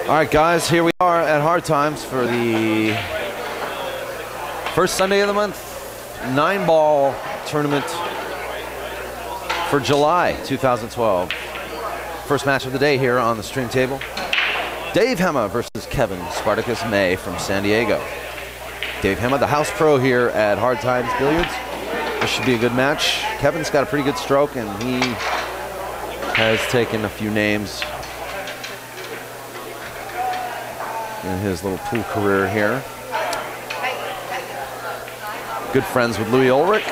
All right, guys, here we are at Hard Times for the first Sunday of the month, 9-ball tournament for July 2012. First match of the day here on the stream table. Dave Hemmah versus Kevin Spartacus May from San Diego. Dave Hemmah, the house pro here at Hard Times Billiards. This should be a good match. Kevin's got a pretty good stroke, and he has taken a few names in his little pool career here. Good friends with Louis Ulrich.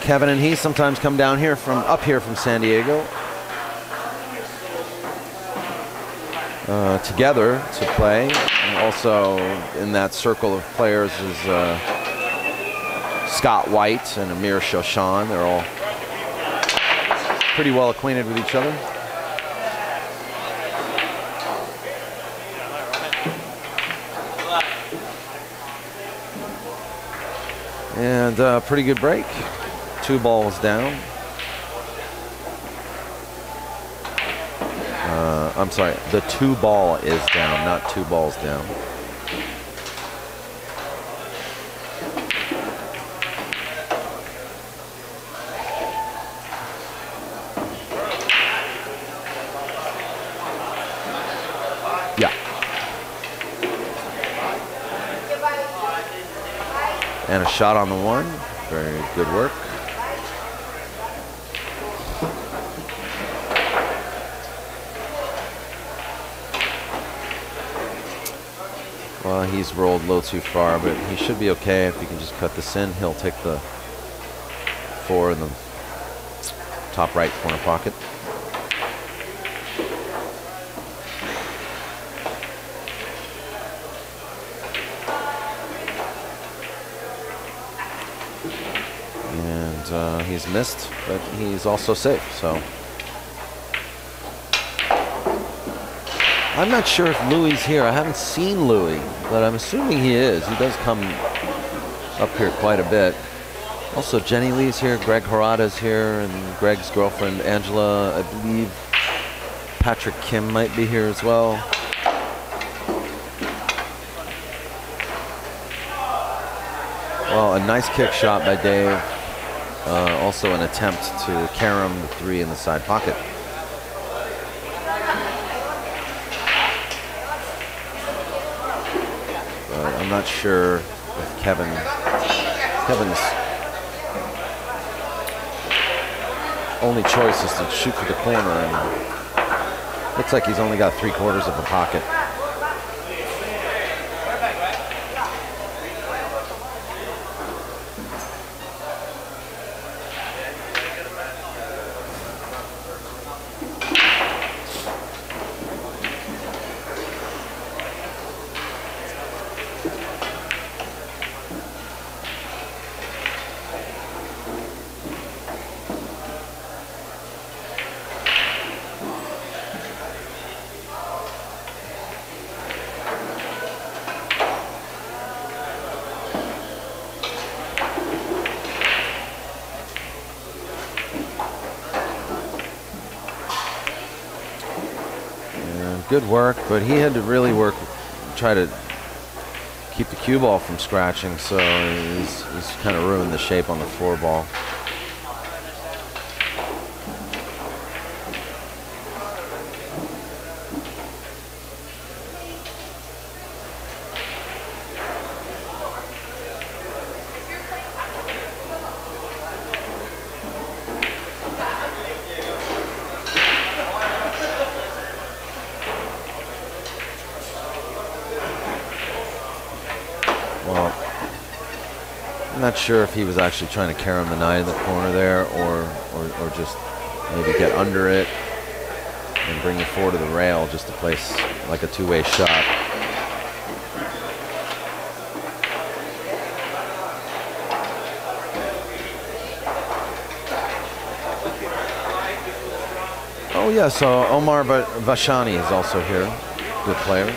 Kevin and he sometimes come down here from up here from San Diego together to play. And also in that circle of players is Scott White and Amir Shoshan. They're all pretty well acquainted with each other. And pretty good break. 2 balls down. I'm sorry, the 2 ball is down, not 2 balls down. Yeah. And a shot on the 1. Very good work. Well, he's rolled a little too far, but he should be okay if he can just cut this in. He'll take the 4 in the top right corner pocket. And he's missed, but he's also safe, so. I'm not sure if Louis is here. I haven't seen Louis, but I'm assuming he is. He does come up here quite a bit. Also, Jenny Lee's here, Greg Harada's here, and Greg's girlfriend, Angela. I believe Patrick Kim might be here as well. Well, a nice kick shot by Dave. Also an attempt to carom the 3 in the side pocket. I'm not sure if Kevin's only choice is to shoot for the corner, and looks like he's only got 3/4 of a pocket. Good work, but he had to really try to keep the cue ball from scratching, so he's kind of ruined the shape on the 4 ball. I'm not sure if he was actually trying to carom the 9 in the corner there, or just maybe get under it and bring the 4 to the rail just to place like a 2-way shot. Oh yeah, so Omar Vashani is also here, good player.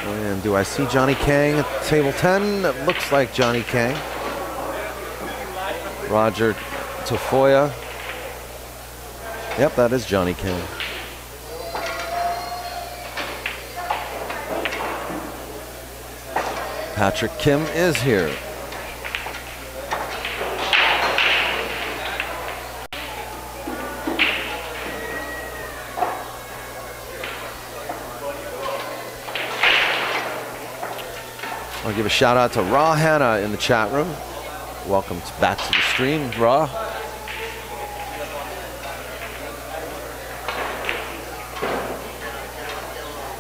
And do I see Johnny Kang at table 10? It looks like Johnny Kang. Roger Tafoya. Yep, that is Johnny Kang. Patrick Kim is here. I'll give a shout out to Raw Hannah in the chat room. Welcome back to the stream, Raw.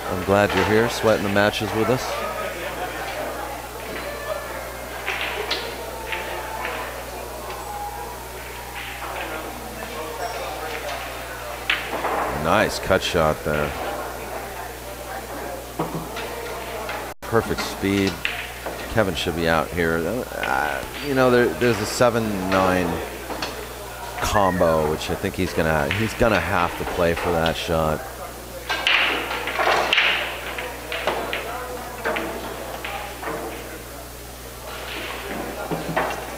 I'm glad you're here, sweating the matches with us. Nice cut shot there. Perfect speed. Kevin should be out here. You know, there's a 7-9 combo, which I think he's gonna have to play for that shot.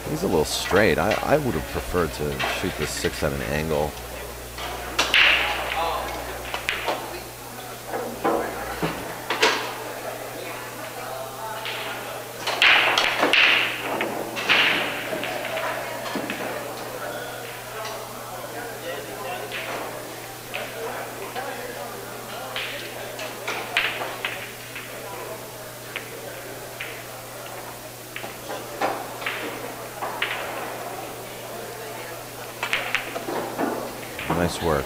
He's a little straight. I would have preferred to shoot this 6 at an angle. Nice work.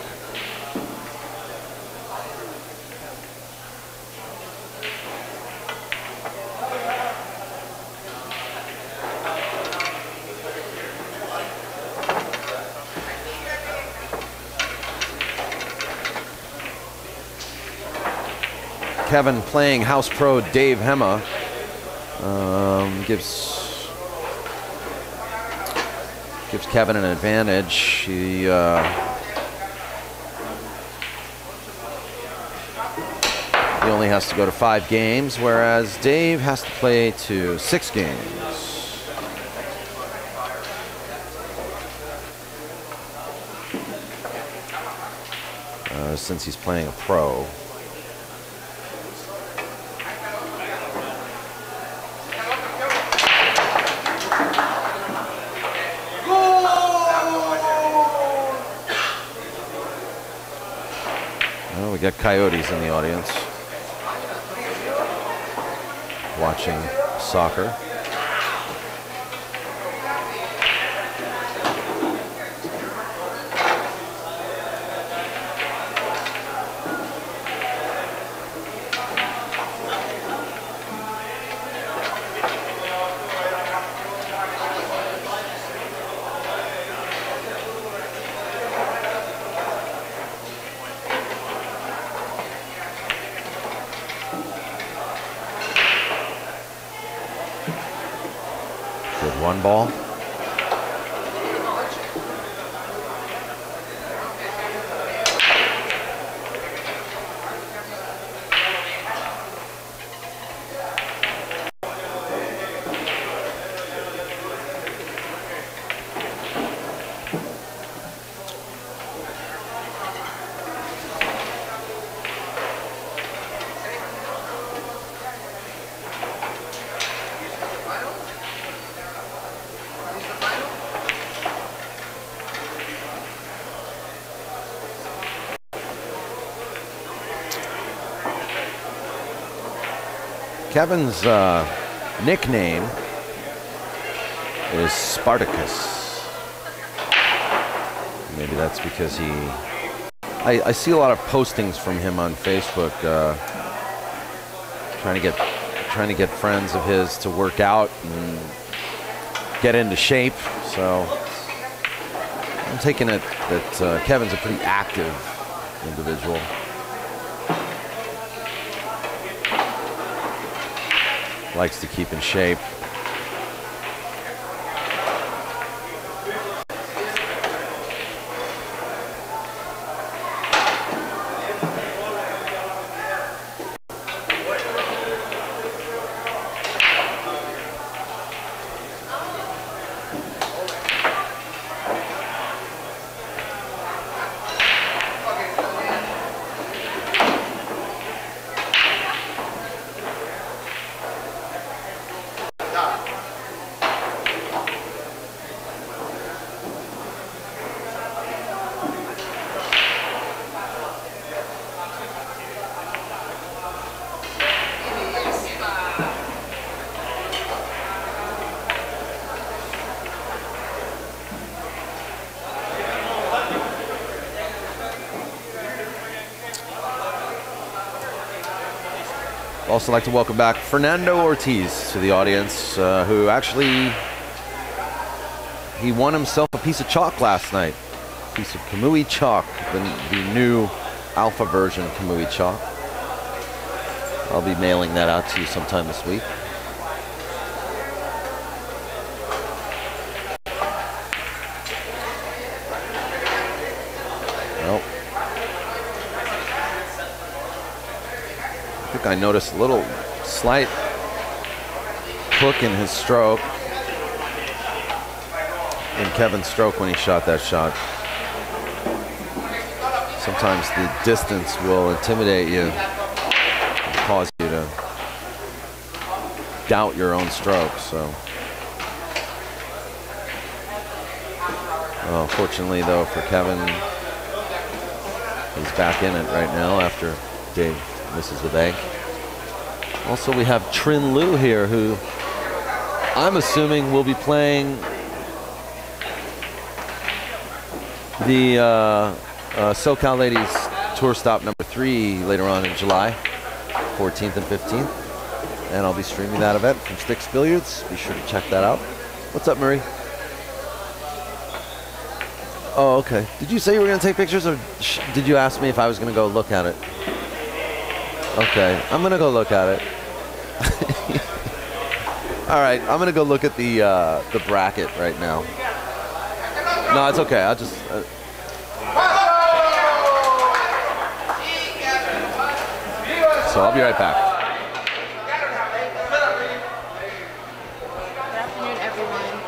Kevin playing house pro Dave Hema gives Kevin an advantage. He only has to go to 5 games, whereas Dave has to play to 6 games. Since he's playing a pro. Well, we got coyotes in the audience watching soccer. One ball. Kevin's nickname is Spartacus. Maybe that's because I see a lot of postings from him on Facebook, trying to get friends of his to work out and get into shape. So I'm taking it that Kevin's a pretty active individual. Likes to keep in shape. Also like to welcome back Fernando Ortiz to the audience, who actually, he won himself a piece of chalk last night. A piece of Kamui chalk, the new alpha version Kamui chalk. I'll be mailing that out to you sometime this week. Well, I think I noticed a little slight hook in his stroke, in Kevin's stroke when he shot that shot. Sometimes the distance will intimidate you, cause you to doubt your own stroke. So, well, fortunately though for Kevin, he's back in it right now after Dave misses the bank. Also, we have Trin Liu here, who I'm assuming will be playing the SoCal Ladies Tour Stop number 3 later on in July, 14th and 15th. And I'll be streaming that event from Sticks Billiards. Be sure to check that out. What's up, Marie? Oh, okay. Did you say you were going to take pictures, or did you ask me if I was going to go look at it? Okay, I'm going to go look at it. All right, I'm going to go look at the bracket right now. No, it's okay. I'll just... So I'll be right back. Good afternoon, everyone.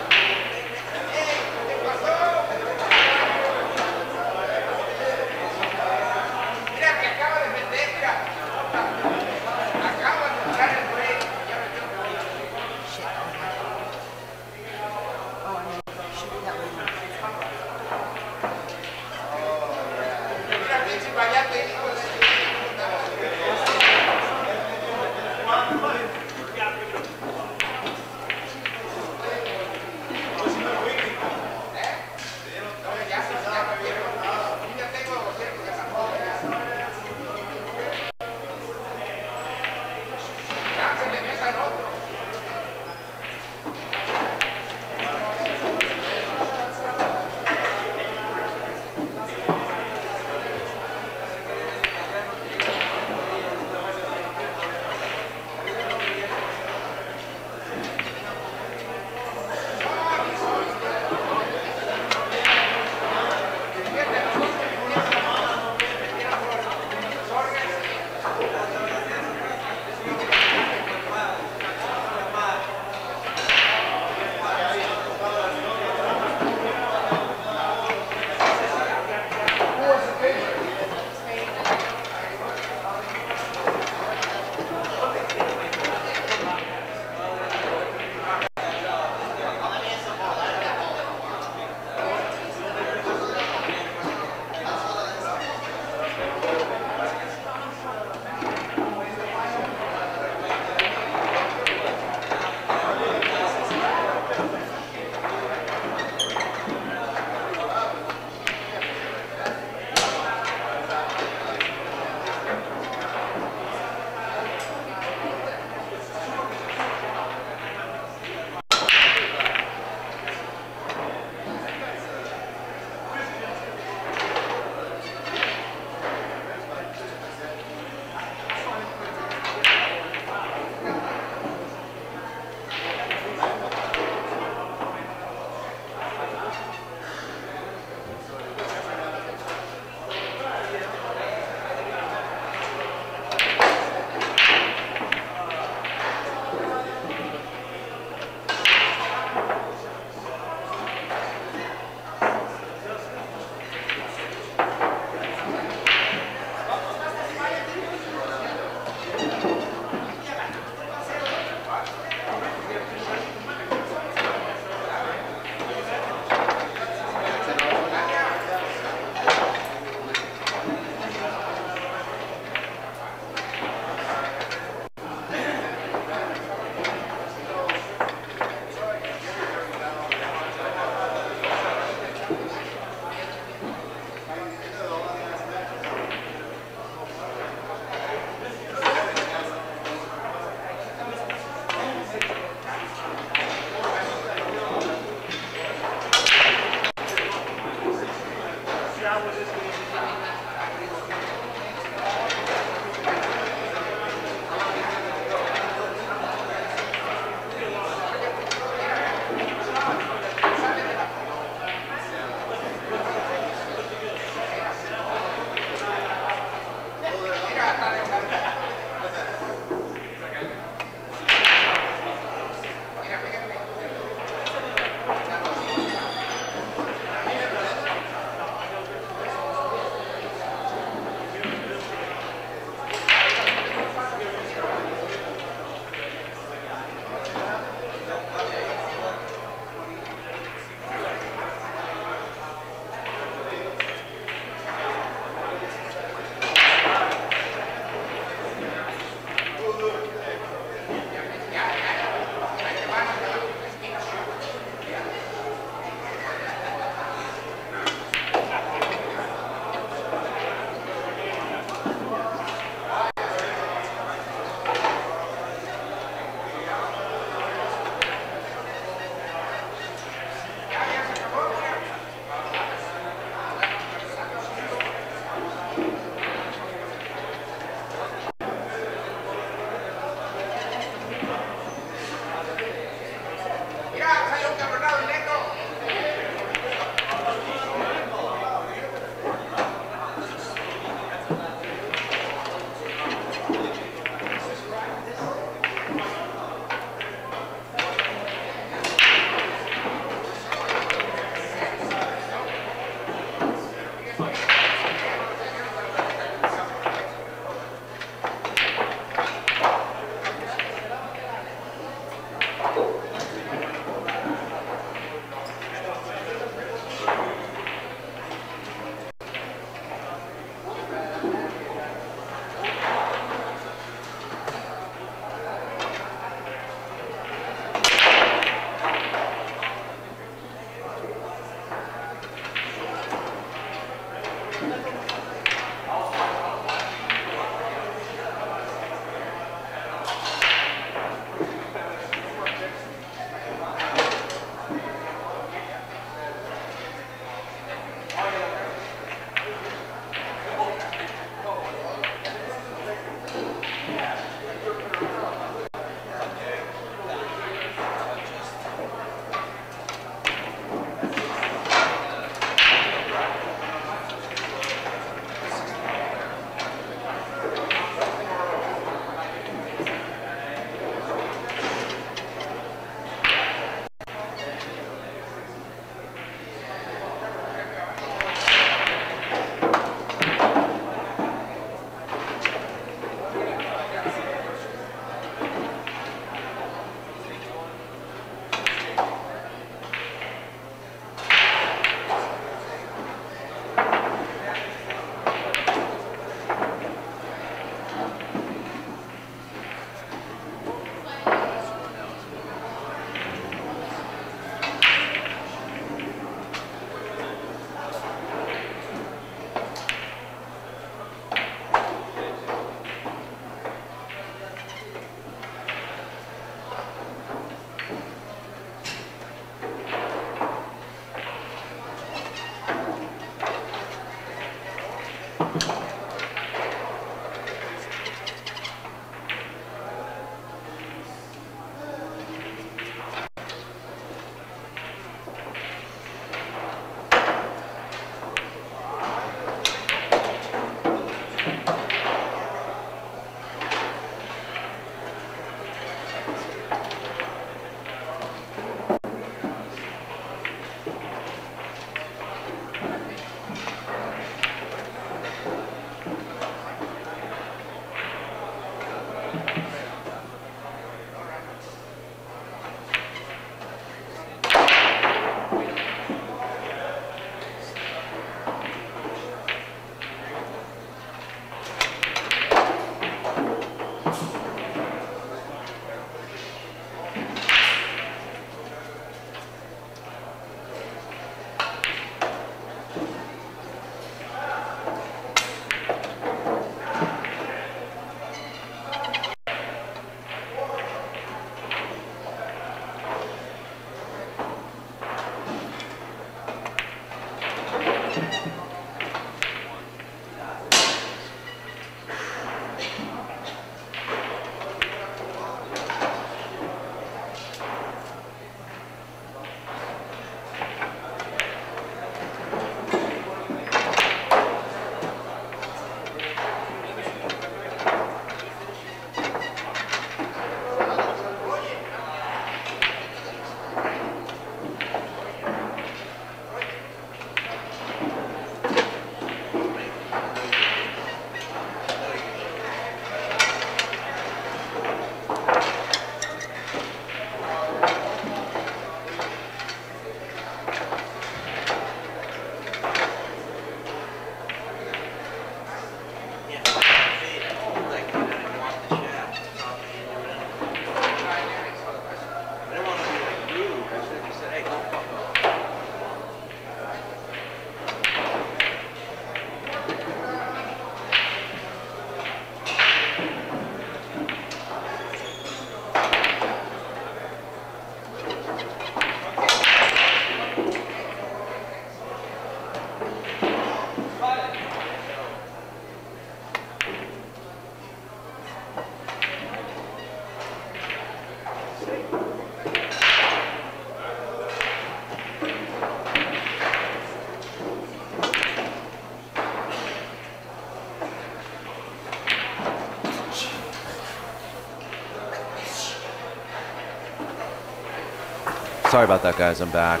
Sorry about that, guys. I'm back.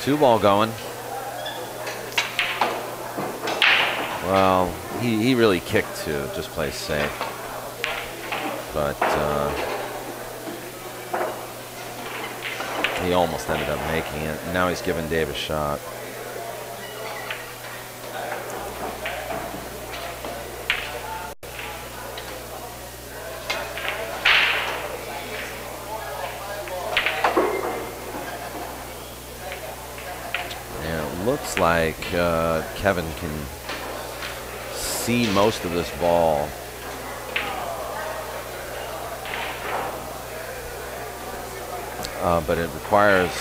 2 ball going. Well, he really kicked to just play safe. But he almost ended up making it. Now he's giving Dave a shot. Looks like Kevin can see most of this ball. But it requires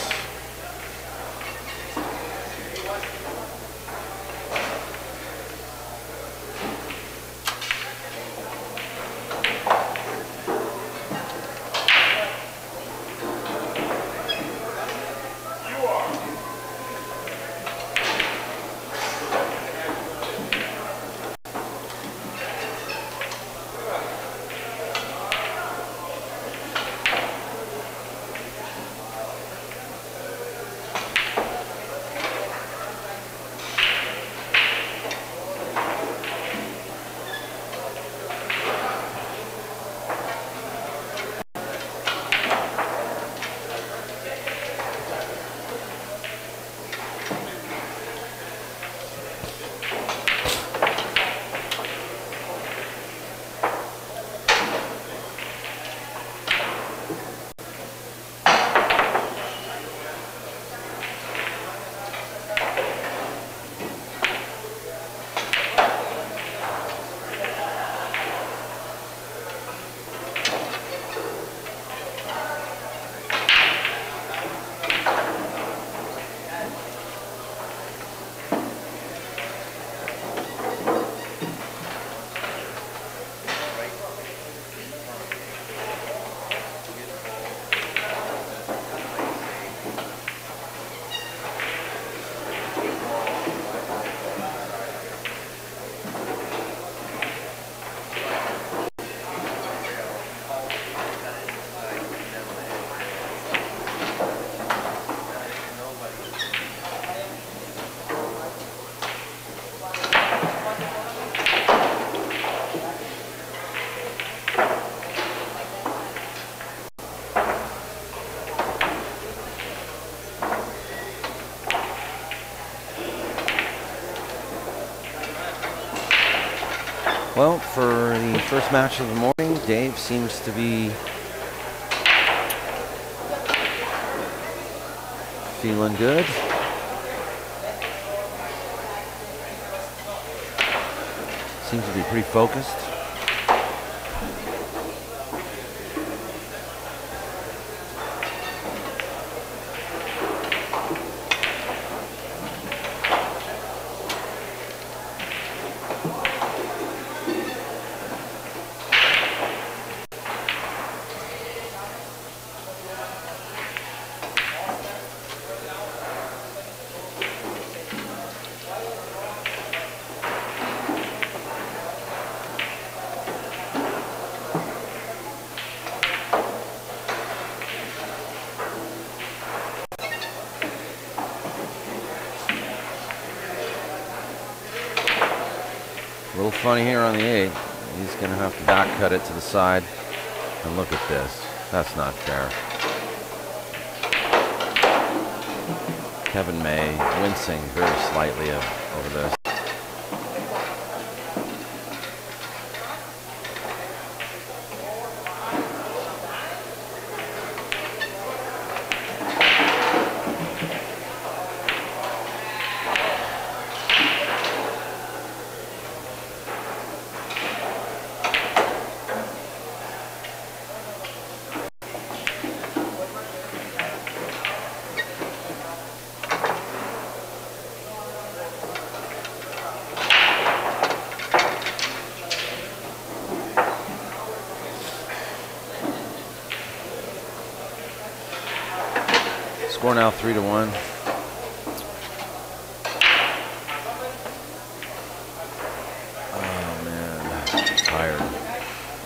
Well, for the first match of the morning, Dave seems to be feeling good. Seems to be pretty focused. A little funny here on the 8. He's going to have to back cut it to the side. And look at this. That's not fair. Kevin May wincing very slightly over this. Score now 3-1. Oh man, I'm tired.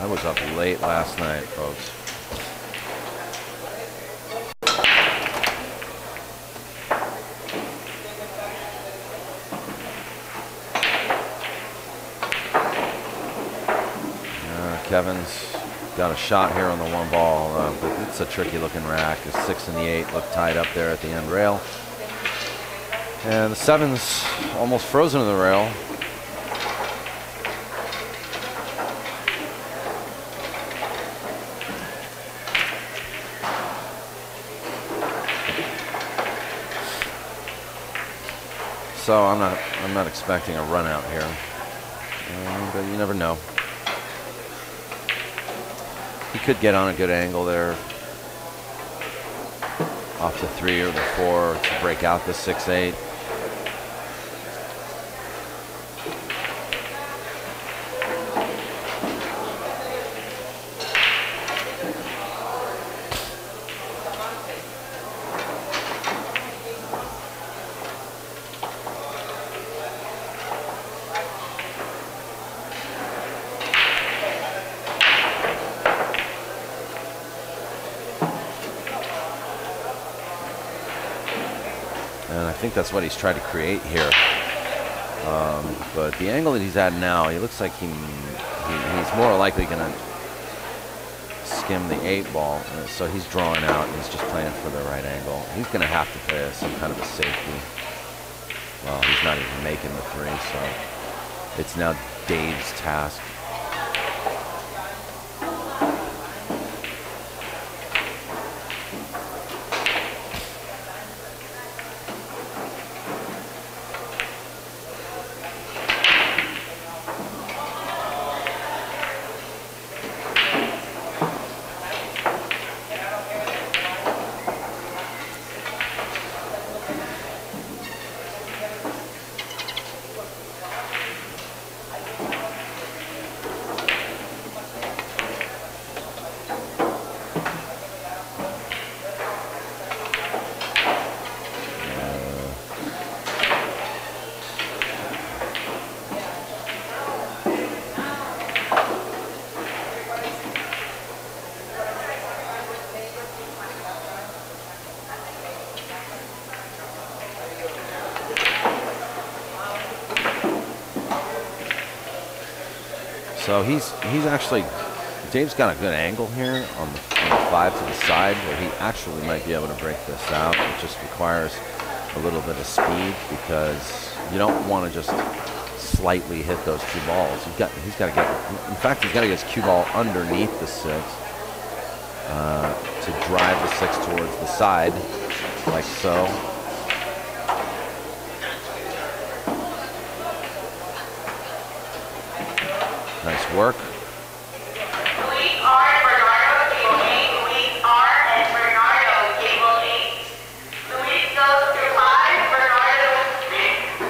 I was up late last night, folks. Kevin's got a shot here on the 1 ball, but it's a tricky looking rack. The 6 and the 8 look tied up there at the end rail. And the 7's almost frozen in the rail. So I'm not expecting a run out here, but you never know. He could get on a good angle there, off the 3 or the 4 to break out the 6-8. And I think that's what he's tried to create here. But the angle that he's at now, he looks like he's more likely going to skim the 8 ball. So he's drawing out, and he's just playing for the right angle. He's going to have to play some kind of a safety. Well, he's not even making the 3, so it's now Dave's task. So he's actually, Dave's got a good angle here on the 5 to the side where he actually might be able to break this out. It just requires a little bit of speed because you don't want to just slightly hit those 2 balls. He's got to get, in fact, he's got to get his cue ball underneath the 6 to drive the 6 towards the side, like so. Nice work. Luis R. Bernardo, table 8. Luis R. and Bernardo, table 8. Luis goes to 5, Bernardo 6.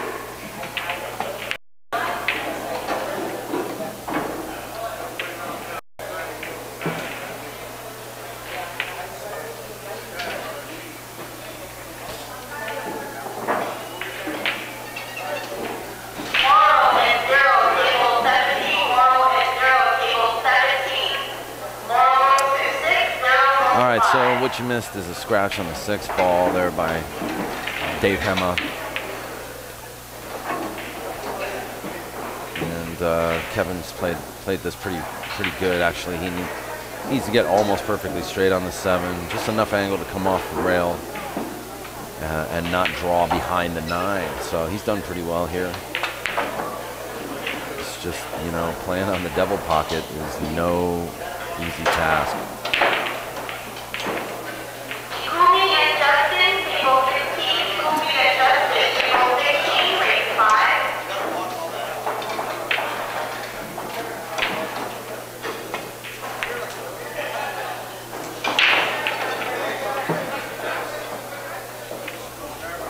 All right, so what you missed is a scratch on the 6 ball there by Dave Hema. And Kevin's played this pretty good, actually. He needs to get almost perfectly straight on the 7, just enough angle to come off the rail and not draw behind the 9. So he's done pretty well here. It's just, you know, playing on the devil pocket is no easy task.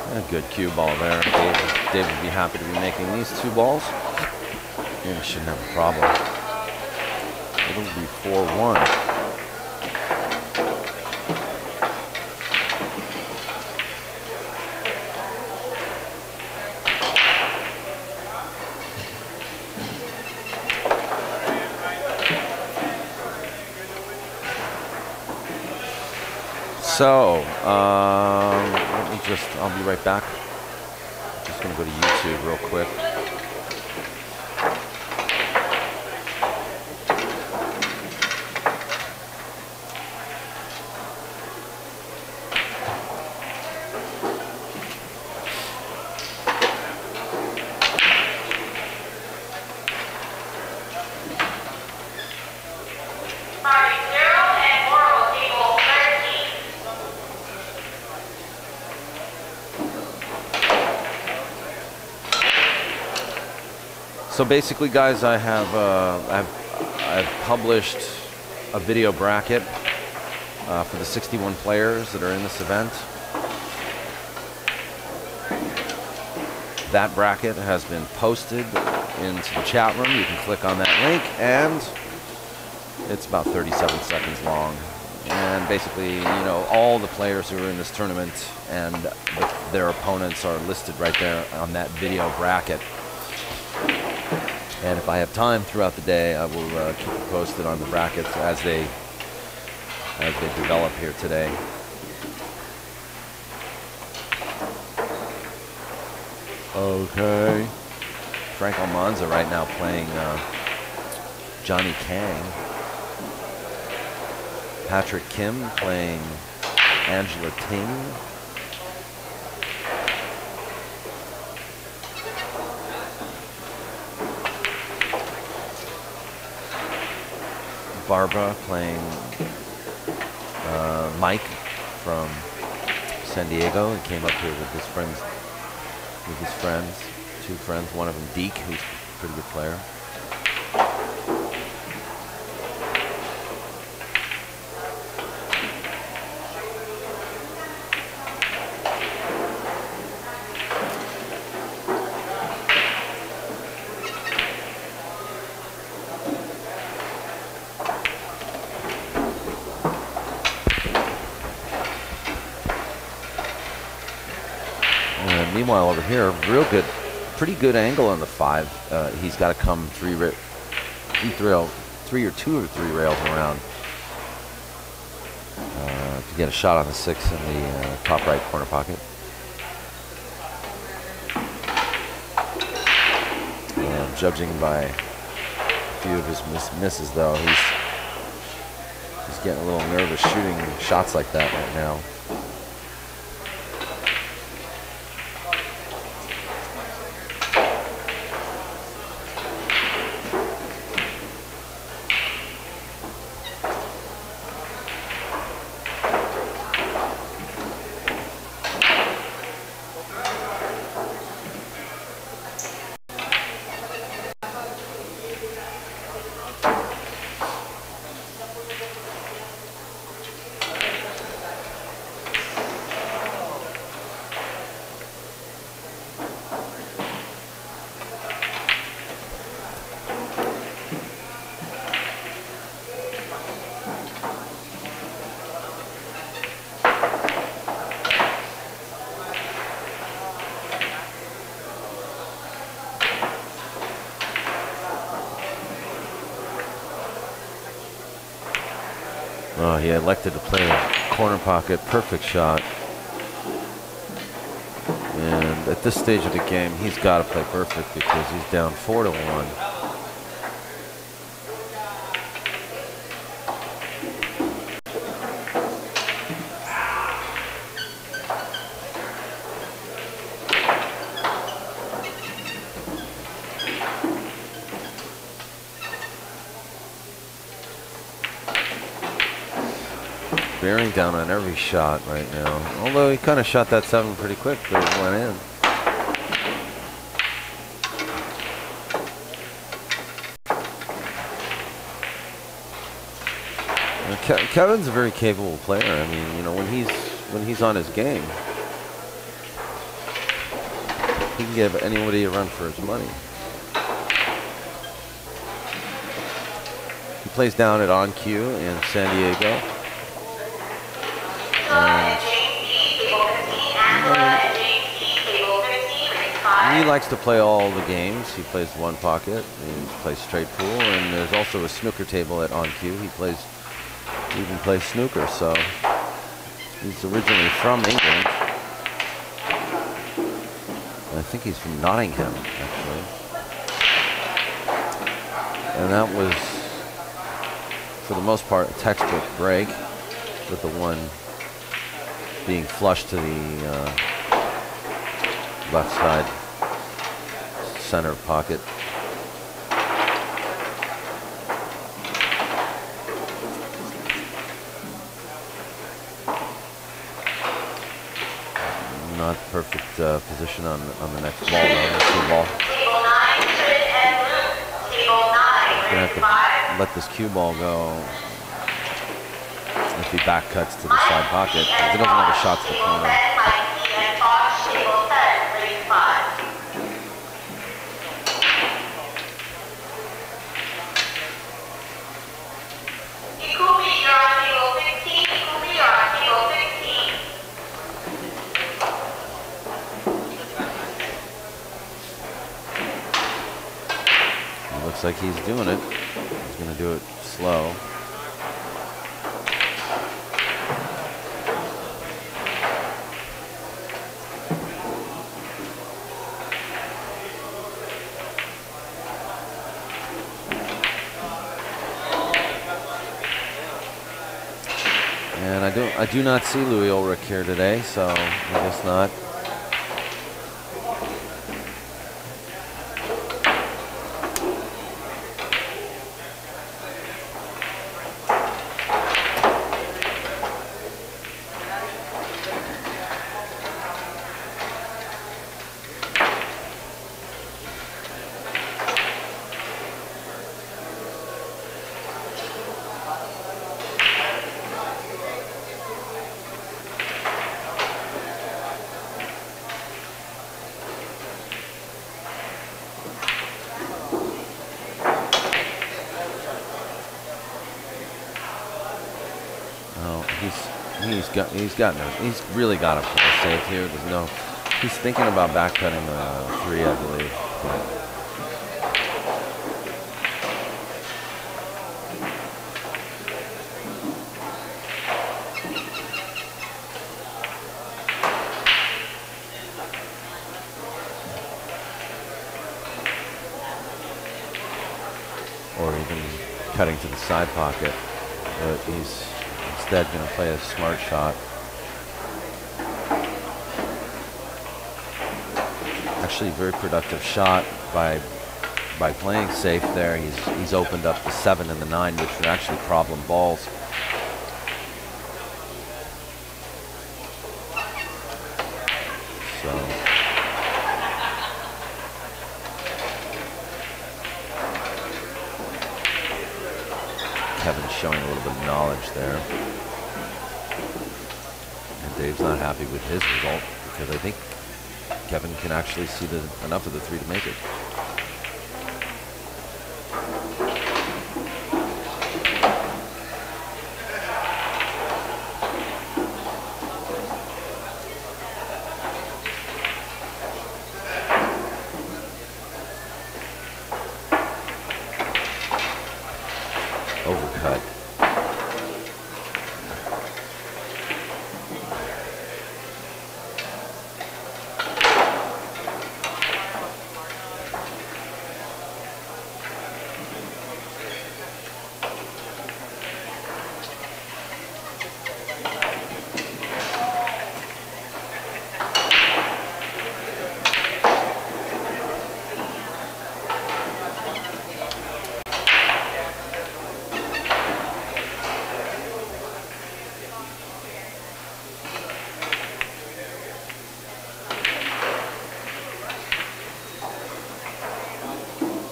A good cue ball there. Dave would be happy to be making these 2 balls. And he shouldn't have a problem. It'll be 4-1. So, I'll be right back. Just gonna go to YouTube real quick. So basically, guys, I've published a video bracket for the 61 players that are in this event. That bracket has been posted into the chat room. You can click on that link, and it's about 37 seconds long. And basically, you know, all the players who are in this tournament and their opponents are listed right there on that video bracket. And if I have time throughout the day, I will keep you posted on the brackets as they develop here today. Okay. Frank Almanza right now playing Johnny Kang. Patrick Kim playing Angela Ting. Barbara playing Mike from San Diego. He came up here with his friends. Two friends. One of them, Deke, who's a pretty good player. Meanwhile, over here, pretty good angle on the 5. He's got to come three or two rails around to get a shot on the 6 in the top right corner pocket. And judging by a few of his misses, though, he's getting a little nervous shooting shots like that right now. Oh, he elected to play a corner pocket, perfect shot. And at this stage of the game, he's got to play perfect because he's down 4-1. Bearing down on every shot right now. Although he kind of shot that 7 pretty quick, but it went in. Kevin's a very capable player. I mean, you know, when he's on his game, he can give anybody a run for his money. He plays down at On Q in San Diego. He likes to play all the games. He plays one pocket, he plays straight pool, and there's also a snooker table at On Q. He even plays snooker, so he's originally from England. I think he's from Nottingham, actually. And that was, for the most part, a textbook break, with the one being flush to the left side center pocket. Not perfect position on the next ball, though. Ball. this cue ball go if he back cuts to the side pocket. He doesn't have a shot to the corner. Looks like he's doing it. He's going to do it slow. And I do not see Louis Ulrich here today, so I guess not. He's really got him for the save here. There's no, he's thinking about back cutting the 3, I believe. Or even cutting to the side pocket, but he's instead going to play a smart shot. Actually, very productive shot by playing safe there. He's opened up the 7 and the 9, which are actually problem balls. So Kevin's showing a little bit of knowledge there. And Dave's not happy with his result because I think Kevin can actually see enough of the 3 to make it. Overcut.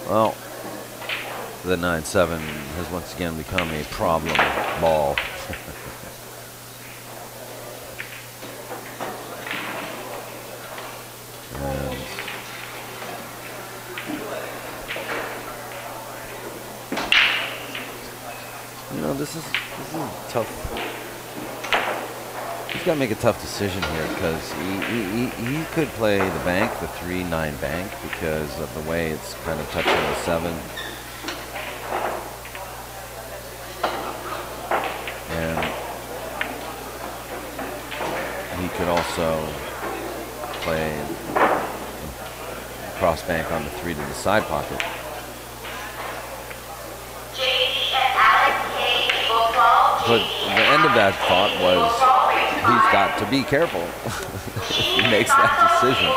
Well, the 9-7 has once again become a problem ball. And you know, this is tough. He's got to make a tough decision here because he could play the bank, the 3-9 bank, because of the way it's kind of touching the 7. And he could also play cross bank on the 3 to the side pocket. But the end of that thought was he's got to be careful if he makes that decision.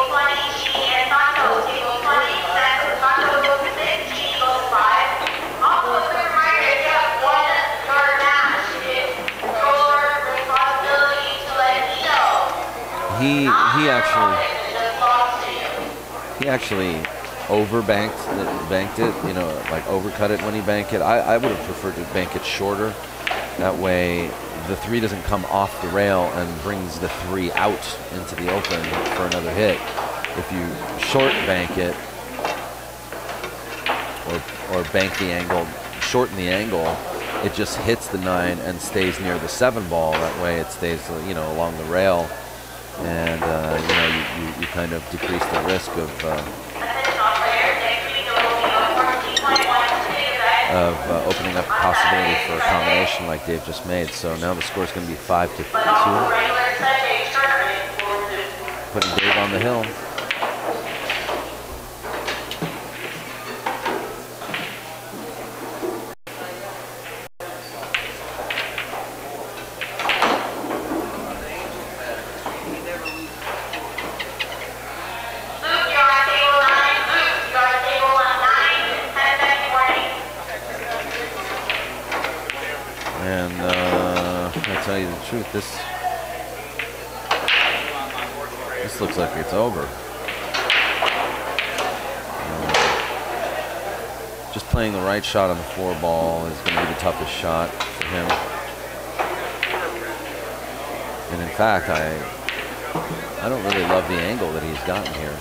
He actually banked it, you know, like overcut it when he banked it. I would have preferred to bank it shorter. That way the 3 doesn't come off the rail and brings the 3 out into the open for another hit. If you short bank it or bank the angle, shorten the angle, it just hits the 9 and stays near the 7 ball. That way it stays, you know, along the rail, and you know, you kind of decrease the risk of opening up a possibility for a combination like Dave just made. So now the score is going to be 5-2. Putting Dave on the hill. Tell you the truth, this looks like it's over. Just playing the right shot on the 4 ball is going to be the toughest shot for him. And in fact, I don't really love the angle that he's gotten here,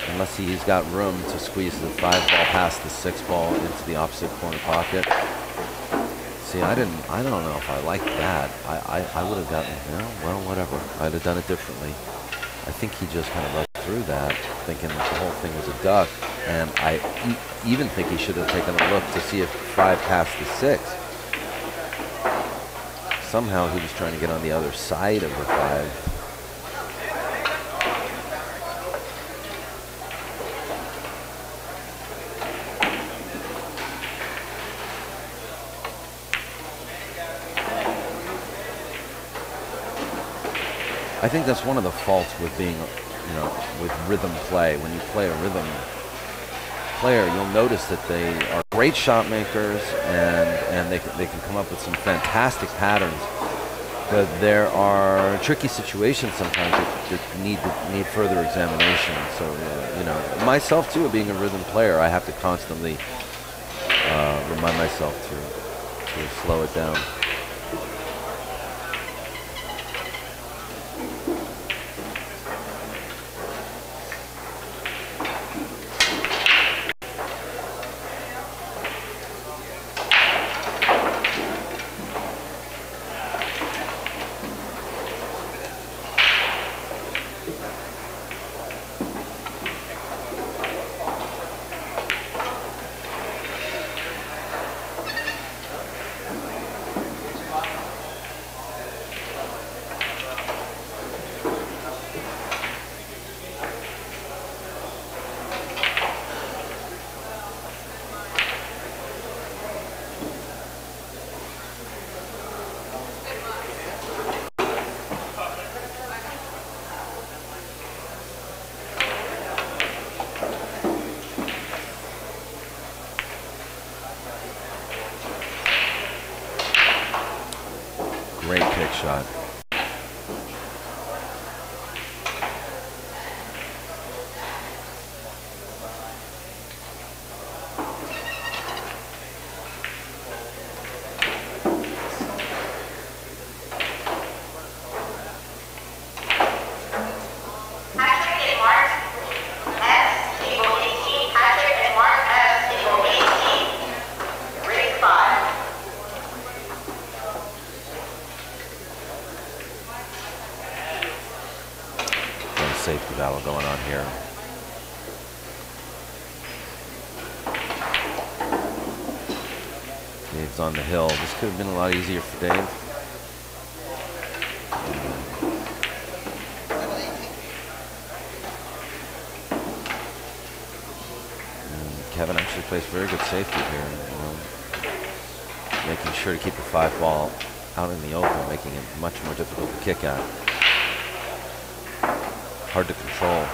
unless he's got room to squeeze the 5 ball past the 6 ball into the opposite corner pocket. See, I don't know if I like that. I would have gotten, you know, well, whatever. I'd have done it differently. I think he just kind of rushed through that, thinking the whole thing was a duck. And I even think he should have taken a look to see if 5 passed the 6. Somehow he was trying to get on the other side of the 5. I think that's one of the faults with being, you know, with rhythm play. When you play a rhythm player, you'll notice that they are great shot makers and they can come up with some fantastic patterns. But there are tricky situations sometimes that need further examination. So, you know, myself too, being a rhythm player, I have to constantly remind myself to slow it down. Great kick shot. Safety battle going on here. Dave's on the hill. This could have been a lot easier for Dave. And Kevin actually plays very good safety here. You know, making sure to keep the 5 ball out in the open, making it much more difficult to kick at. Hard to control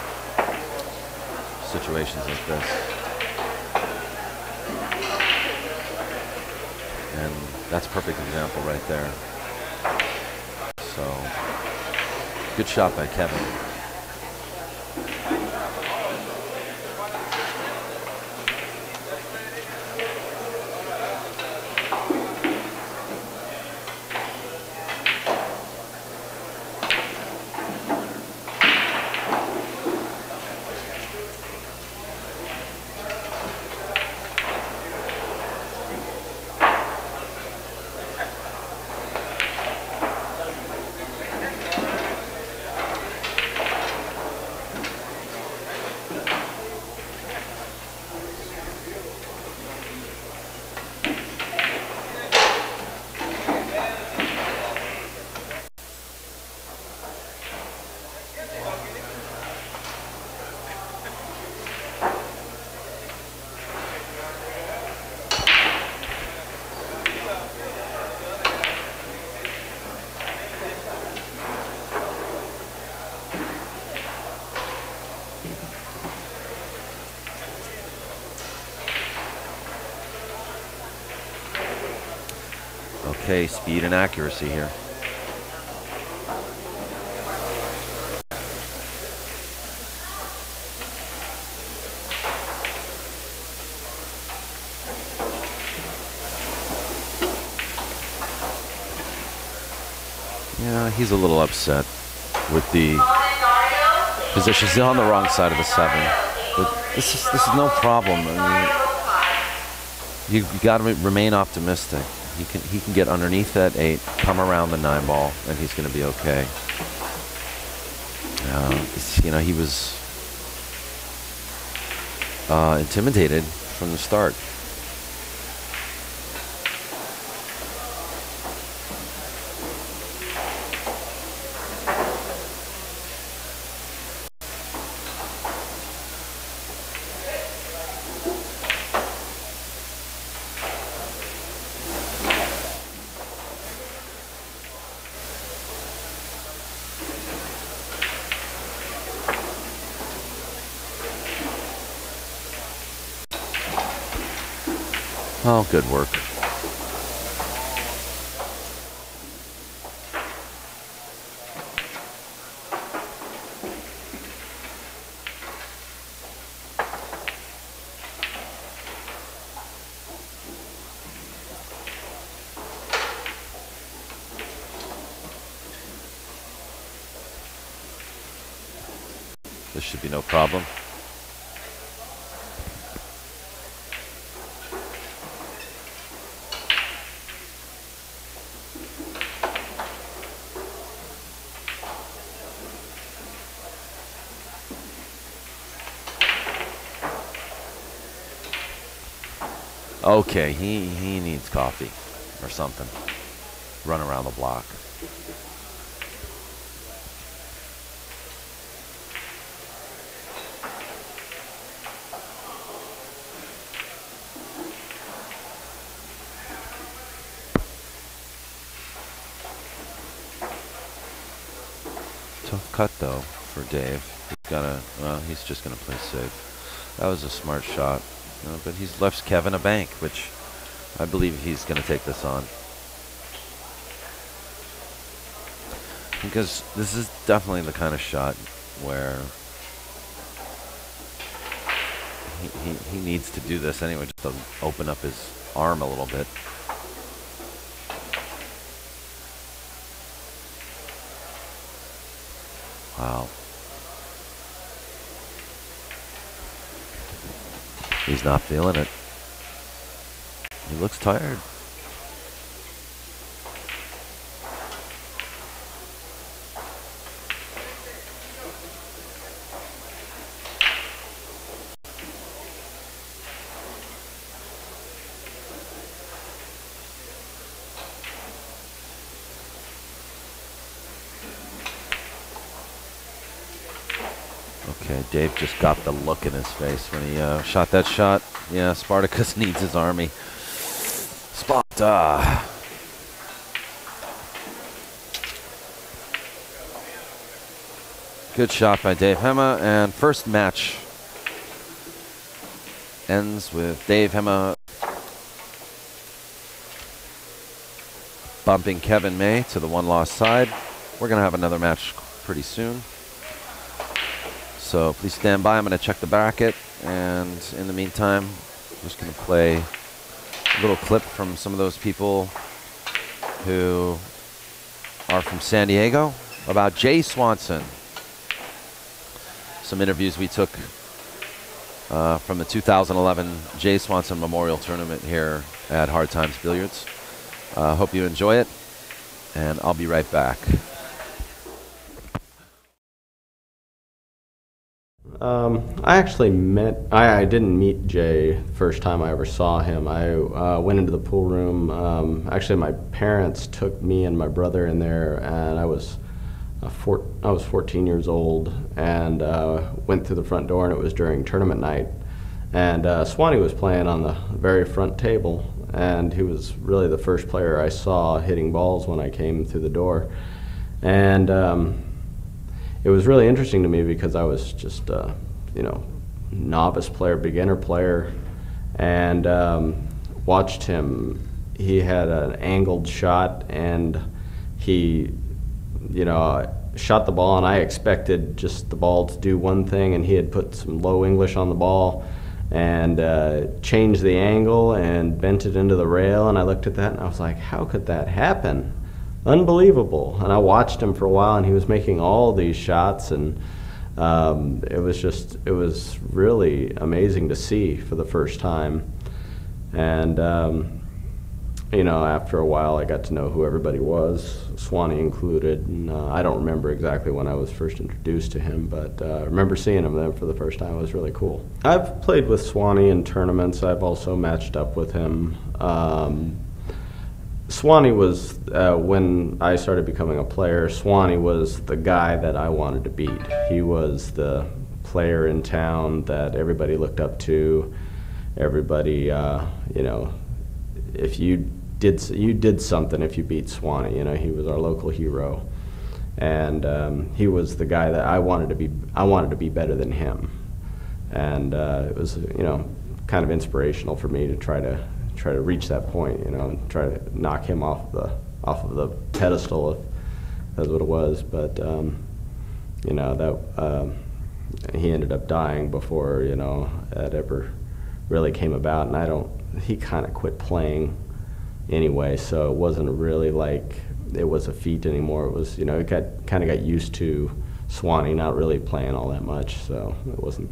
situations like this. And that's a perfect example right there. So, good shot by Kevin. Okay, speed and accuracy here. Yeah, he's a little upset with the position. He's on the wrong side of the 7. But this is no problem. I mean, you got to remain optimistic. He can get underneath that 8, come around the 9 ball, and he's going to be okay. You know, he was intimidated from the start. Oh, good work. This should be no problem. Okay, he needs coffee or something. Run around the block. Tough cut though for Dave. He's just gonna play safe. That was a smart shot. But he's left Kevin a bank, which I believe he's going to take this on. Because this is definitely the kind of shot where he needs to do this anyway, just to open up his arm a little bit. Wow. He's not feeling it. He looks tired. Okay, Dave just got the look in his face when he shot that shot. Yeah, Spartacus needs his army. Sparta. Good shot by Dave Hemmah, and first match ends with Dave Hemmah bumping Kevin May to the 1-loss side. We're going to have another match pretty soon. So please stand by. I'm going to check the bracket, and in the meantime, I'm just going to play a little clip from some of those people who are from San Diego about Jay Swanson. Some interviews we took from the 2011 Jay Swanson Memorial Tournament here at Hard Times Billiards. Hope you enjoy it, and I'll be right back. I didn't meet Jay first time I ever saw him. I went into the pool room. Actually, my parents took me and my brother in there, and I was 14 years old, and went through the front door, and it was during tournament night. And Swanee was playing on the very front table, and he was really the first player I saw hitting balls when I came through the door. And it was really interesting to me because I was just novice player, beginner player, and watched him he had an angled shot, and he, you know, shot the ball, and I expected just the ball to do one thing, and he had put some low English on the ball and changed the angle and bent it into the rail, and I looked at that and I was like, how could that happen? Unbelievable. And I watched him for a while, and he was making all these shots, and it was really amazing to see for the first time. And you know, after a while I got to know who everybody was, Swanee included, and I don't remember exactly when I was first introduced to him, but I remember seeing him then for the first time. It was really cool. I've played with Swanee in tournaments. I've also matched up with him. Swanee was, when I started becoming a player, Swanee was the guy that I wanted to beat. He was the player in town that everybody looked up to. Everybody, you know, if you did something if you beat Swanee. You know, he was our local hero, and he was the guy that I wanted to be. I wanted to be better than him, and it was, you know, kind of inspirational for me to try to reach that point. You know, and try to knock him off of the pedestal, if that's what it was. But you know, that he ended up dying before, you know, that ever really came about, and he kind of quit playing anyway, so it wasn't really like it was a feat anymore. It was, you know, it kind of got used to Swanee not really playing all that much, so it wasn't,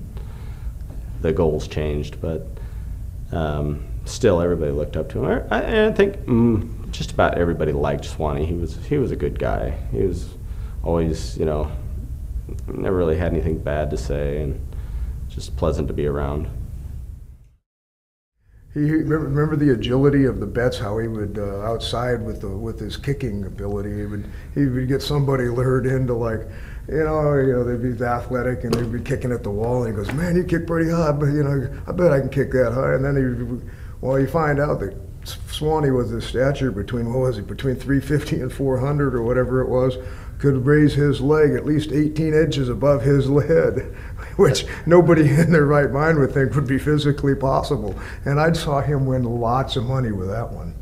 the goals changed, but still everybody looked up to him. I think just about everybody liked Swanee. He was a good guy. He was always, you know, never really had anything bad to say, and just pleasant to be around. Remember the agility of the bets, how he would outside with his kicking ability. He would get somebody lured into, like, you know, they'd be athletic and they'd be kicking at the wall, and he goes, "Man, you kick pretty high, but you know, I bet I can kick that high." And then you find out that Swanee was his stature between 350 and 400 or whatever it was, could raise his leg at least 18 inches above his head, which nobody in their right mind would think would be physically possible. And I saw him win lots of money with that one.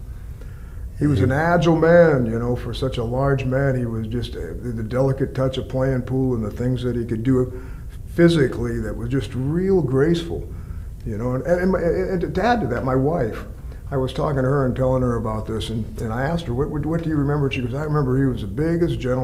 He was an agile man, you know, for such a large man. He was just the delicate touch of playing pool and the things that he could do physically that was just real graceful, you know. And to add to that, my wife, I was talking to her and telling her about this, and I asked her, what do you remember? She goes, "I remember he was the biggest gentleman